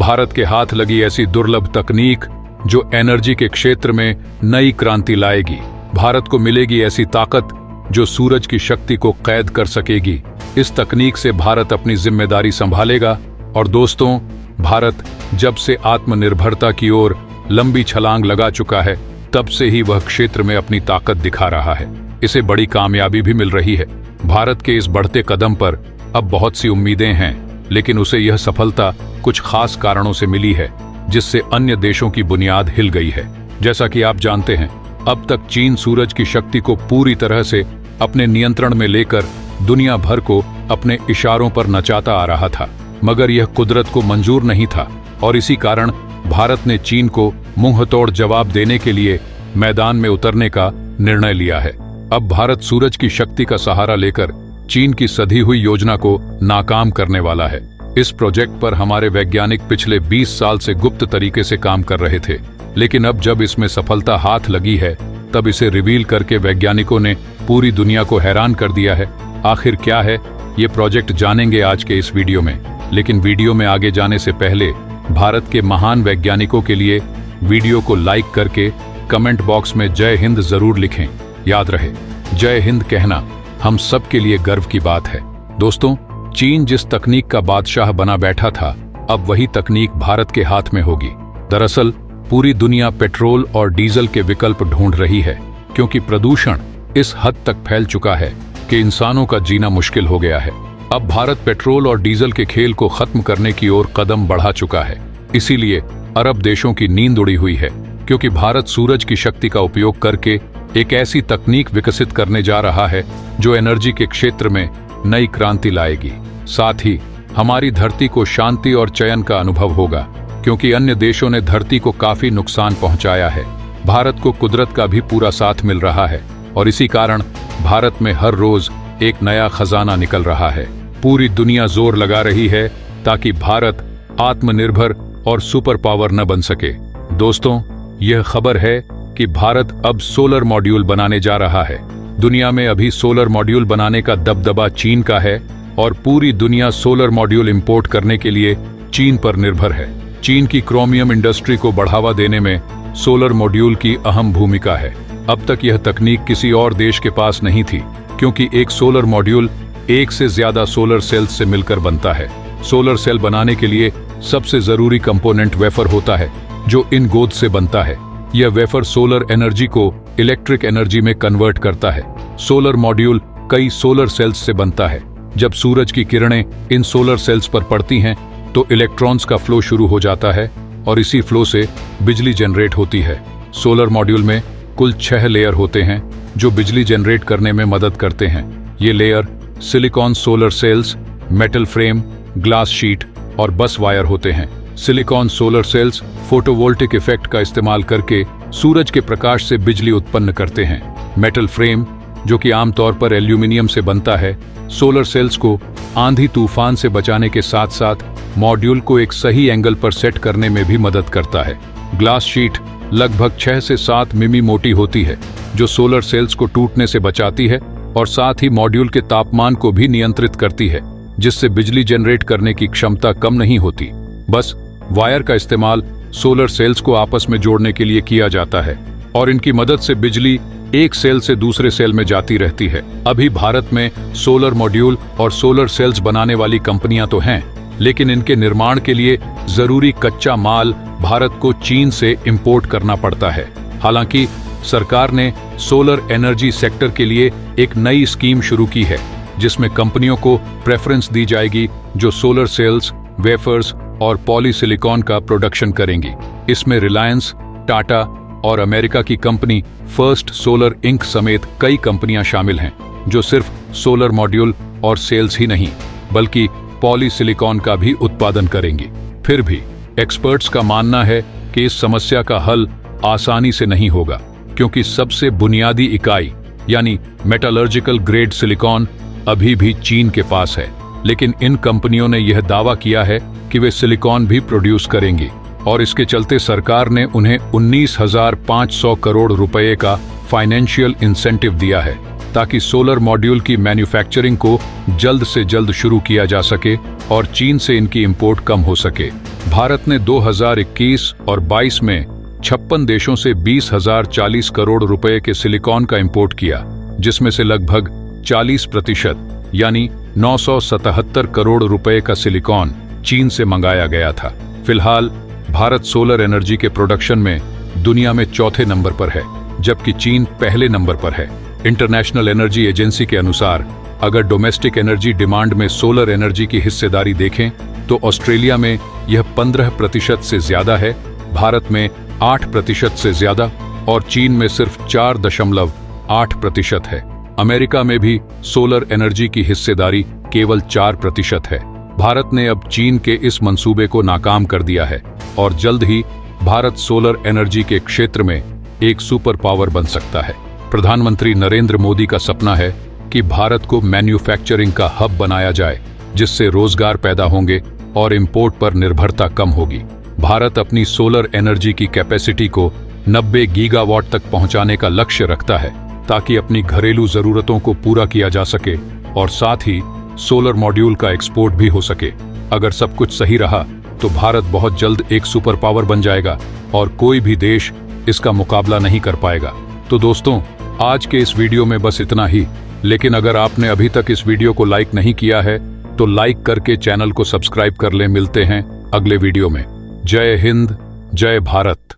भारत के हाथ लगी ऐसी दुर्लभ तकनीक जो एनर्जी के क्षेत्र में नई क्रांति लाएगी। भारत को मिलेगी ऐसी ताकत जो सूरज की शक्ति को कैद कर सकेगी। इस तकनीक से भारत अपनी जिम्मेदारी संभालेगा। और दोस्तों, भारत जब से आत्मनिर्भरता की ओर लंबी छलांग लगा चुका है, तब से ही वह क्षेत्र में अपनी ताकत दिखा रहा है। इसे बड़ी कामयाबी भी मिल रही है। भारत के इस बढ़ते कदम पर अब बहुत सी उम्मीदें हैं, लेकिन उसे यह सफलता कुछ खास कारणों से मिली है, जिससे अन्य देशों की बुनियाद हिल गई है। जैसा कि आप जानते हैं, अब तक चीन सूरज की शक्ति को पूरी तरह से अपने नियंत्रण में लेकर दुनिया भर को अपने इशारों पर नचाता आ रहा था, मगर यह कुदरत को मंजूर नहीं था और इसी कारण भारत ने चीन को मुंहतोड़ जवाब देने के लिए मैदान में उतरने का निर्णय लिया है। अब भारत सूरज की शक्ति का सहारा लेकर चीन की सधी हुई योजना को नाकाम करने वाला है। इस प्रोजेक्ट पर हमारे वैज्ञानिक पिछले 20 साल से गुप्त तरीके से काम कर रहे थे, लेकिन अब जब इसमें सफलता हाथ लगी है, तब इसे रिवील करके वैज्ञानिकों ने पूरी दुनिया को हैरान कर दिया है। आखिर क्या है ये प्रोजेक्ट, जानेंगे आज के इस वीडियो में। लेकिन वीडियो में आगे जाने से पहले भारत के महान वैज्ञानिकों के लिए वीडियो को लाइक करके कमेंट बॉक्स में जय हिंद जरूर लिखें। याद रहे, जय हिंद कहना हम सब के लिए गर्व की बात है। दोस्तों, चीन जिस तकनीक का बादशाह बना बैठा था, अब वही तकनीक भारत के हाथ में होगी। दरअसल पूरी दुनिया पेट्रोल और डीजल के विकल्प ढूंढ रही है, क्योंकि प्रदूषण इस हद तक फैल चुका है कि इंसानों का जीना मुश्किल हो गया है। अब भारत पेट्रोल और डीजल के खेल को खत्म करने की ओर कदम बढ़ा चुका है। इसीलिए अरब देशों की नींद उड़ी हुई है, क्योंकि भारत सूरज की शक्ति का उपयोग करके एक ऐसी तकनीक विकसित करने जा रहा है जो एनर्जी के क्षेत्र में नई क्रांति लाएगी। साथ ही हमारी धरती को शांति और चयन का अनुभव होगा, क्योंकि अन्य देशों ने धरती को काफी नुकसान पहुंचाया है। भारत को कुदरत का भी पूरा साथ मिल रहा है और इसी कारण भारत में हर रोज एक नया खजाना निकल रहा है। पूरी दुनिया जोर लगा रही है ताकि भारत आत्मनिर्भर और सुपर पावर न बन सके। दोस्तों, यह खबर है कि भारत अब सोलर मॉड्यूल बनाने जा रहा है। दुनिया में अभी सोलर मॉड्यूल बनाने का दबदबा चीन का है और पूरी दुनिया सोलर मॉड्यूल इंपोर्ट करने के लिए चीन पर निर्भर है। चीन की क्रोमियम इंडस्ट्री को बढ़ावा देने में सोलर मॉड्यूल की अहम भूमिका है। अब तक यह तकनीक किसी और देश के पास नहीं थी, क्योंकि एक सोलर मॉड्यूल एक से ज्यादा सोलर सेल्स से मिलकर बनता है। सोलर सेल बनाने के लिए सबसे जरूरी कंपोनेंट वेफर होता है, जो इन गोंद से बनता है। यह वेफर सोलर एनर्जी को इलेक्ट्रिक एनर्जी में कन्वर्ट करता है। सोलर मॉड्यूल कई सोलर सेल्स से बनता है। जब सूरज की किरणें इन सोलर सेल्स पर पड़ती हैं, तो इलेक्ट्रॉन्स का फ्लो शुरू हो जाता है और इसी फ्लो से बिजली जनरेट होती है। सोलर मॉड्यूल में कुल 6 लेयर होते हैं जो बिजली जनरेट करने में मदद करते हैं। ये layer silicon solar cells, metal frame, glass sheet और बस वायर होते हैं। Silicon solar cells photovoltaic effect का इस्तेमाल करके सूरज के प्रकाश से बिजली उत्पन्न करते हैं। मेटल फ्रेम, जो कि आमतौर पर एल्यूमिनियम से बनता है, सोलर सेल्स को आंधी तूफान से बचाने के साथ साथ मॉड्यूल को एक सही एंगल पर सेट करने में भी मदद करता है। ग्लास शीट लगभग 6 से 7 मिमी मोटी होती है, जो सोलर सेल्स को टूटने से बचाती है और साथ ही मॉड्यूल के तापमान को भी नियंत्रित करती है, जिससे बिजली जनरेट करने की क्षमता कम नहीं होती। बस वायर का इस्तेमाल सोलर सेल्स को आपस में जोड़ने के लिए किया जाता है और इनकी मदद से बिजली एक सेल से दूसरे सेल में जाती रहती है। अभी भारत में सोलर मॉड्यूल और सोलर सेल्स बनाने वाली कंपनियां तो हैं, लेकिन इनके निर्माण के लिए जरूरी कच्चा माल भारत को चीन से इंपोर्ट करना पड़ता है। हालांकि सरकार ने सोलर एनर्जी सेक्टर के लिए एक नई स्कीम शुरू की है, जिसमें कंपनियों को प्रेफरेंस दी जाएगी जो सोलर सेल्स, वेफर्स और पॉलीसिलिकॉन का प्रोडक्शन करेंगी। इसमें रिलायंस, टाटा और अमेरिका की कंपनी फर्स्ट सोलर इंक समेत कई कंपनियां शामिल हैं, जो सिर्फ सोलर मॉड्यूल और सेल्स ही नहीं, बल्कि पॉलीसिलिकॉन का भी उत्पादन करेंगी। फिर भी एक्सपर्ट्स का मानना है कि इस समस्या का हल आसानी से नहीं होगा, क्योंकि सबसे बुनियादी इकाई यानी मेटलर्जिकल ग्रेड सिलिकॉन अभी भी चीन के पास है। लेकिन इन कंपनियों ने यह दावा किया है कि वे सिलिकॉन भी प्रोड्यूस करेंगी और इसके चलते सरकार ने उन्हें 19,500 करोड़ रुपए का फाइनेंशियल इंसेंटिव दिया है। ताकि सोलर मॉड्यूल की मैन्युफैक्चरिंग को जल्द से जल्द शुरू किया जा सके और चीन से इनकी इंपोर्ट कम हो सके। भारत ने 2021 और 22 में 56 देशों से 20,040 करोड़ रुपए के सिलिकॉन का इंपोर्ट किया, जिसमें से लगभग 40% यानी 977 करोड़ रुपए का सिलिकॉन चीन से मंगाया गया था। फिलहाल भारत सोलर एनर्जी के प्रोडक्शन में दुनिया में चौथे नंबर पर है, जबकि चीन पहले नंबर पर है। इंटरनेशनल एनर्जी एजेंसी के अनुसार अगर डोमेस्टिक एनर्जी डिमांड में सोलर एनर्जी की हिस्सेदारी देखें तो ऑस्ट्रेलिया में यह 15% से ज्यादा है, भारत में 8% से ज्यादा और चीन में सिर्फ 4.8% है। अमेरिका में भी सोलर एनर्जी की हिस्सेदारी केवल 4% है। भारत ने अब चीन के इस मंसूबे को नाकाम कर दिया है और जल्द ही भारत सोलर एनर्जी के क्षेत्र में एक सुपर पावर बन सकता है। प्रधानमंत्री नरेंद्र मोदी का सपना है कि भारत को मैन्युफैक्चरिंग का हब बनाया जाए, जिससे रोजगार पैदा होंगे और इंपोर्ट पर निर्भरता कम होगी। भारत अपनी सोलर एनर्जी की कैपेसिटी को 90 गीगावाट तक पहुंचाने का लक्ष्य रखता है, ताकि अपनी घरेलू जरूरतों को पूरा किया जा सके और साथ ही सोलर मॉड्यूल का एक्सपोर्ट भी हो सके। अगर सब कुछ सही रहा तो भारत बहुत जल्द एक सुपर पावर बन जाएगा और कोई भी देश इसका मुकाबला नहीं कर पाएगा। तो दोस्तों, आज के इस वीडियो में बस इतना ही, लेकिन अगर आपने अभी तक इस वीडियो को लाइक नहीं किया है तो लाइक करके चैनल को सब्सक्राइब कर लें। मिलते हैं अगले वीडियो में। जय हिंद, जय भारत।